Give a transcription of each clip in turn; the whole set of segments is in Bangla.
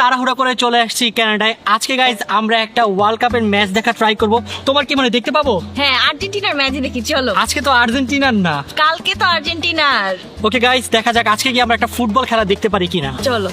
তাড়াহুড়া করে চলে আসছি কানাডায়। আজকে গাইজ আমরা একটা ওয়ার্ল্ড কাপের ম্যাচ দেখা ট্রাই করব। তোমার কি মনে দেখতে পাবো? হ্যাঁ, আর্জেন্টিনার ম্যাচ দেখি, চলো। আজকে তো আর্জেন্টিনার না, কালকে তো আর্জেন্টিনার। ওকে গাইজ, দেখা যাক আজকে কি আমরা একটা ফুটবল খেলা দেখতে পারি কিনা। চলো।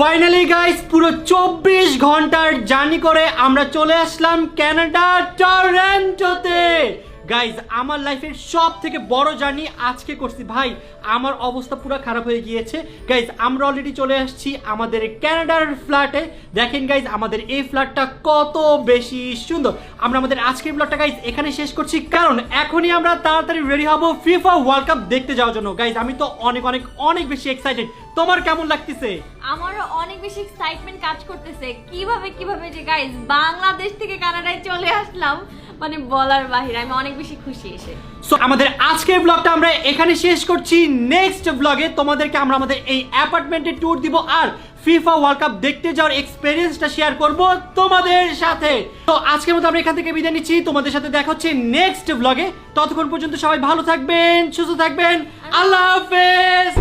ফাইনালি গাইস, পুরো 24 ঘন্টার জার্নি করে আমরা চলে আসলাম কানাডা টরন্টোতে। গাইজ, আমার লাইফের সব থেকে বড় জার্নি আজকে করছি ভাই। আমার অবস্থা পুরো খারাপ হয়ে গিয়েছে। গাইজ, আমরা অলরেডি চলে আসছি আমাদের কানাডার ফ্ল্যাটে। দেখেন গাইজ, আমাদের এই ফ্ল্যাটটা কত বেশি সুন্দর। আমরা আমাদের আজকের ব্লগটা গাইজ এখানে শেষ করছি, কারণ এখনই আমরা তাড়াতাড়ি রেডি হব ফিফা ওয়ার্ল্ড কাপ দেখতে যাওয়ার জন্য। গাইজ, আমি তো অনেক অনেক অনেক বেশি এক্সাইটেড। তোমার কেমন লাগতেছে? আমারও অনেক বেশি এক্সাইটমেন্ট কাজ করতেছে। কিভাবে যে গাইস বাংলাদেশ থেকে কানাডায় চলে আসলাম, মানে বলার বাহিরে। আমি অনেক বেশি খুশি এসে। সো আমাদের আজকের ব্লগটা আমরা এখানে শেষ করছি। নেক্সট ব্লগে তোমাদেরকে আমরা আমাদের এই অ্যাপার্টমেন্টে ট্যুর দিব আর ফিফা ওয়ার্ল্ড কাপ দেখতে যাওয়ার এক্সপেরিয়েন্সটা শেয়ার করব তোমাদের সাথে। তো আজকের মতো আমরা এখান থেকে বিদায় নিচ্ছি। তোমাদের সাথে দেখা হচ্ছে নেক্সট ব্লগে। ততক্ষণ পর্যন্ত সবাই ভালো থাকবেন, সুস্থ থাকবেন। আল্লাহ হাফেজ।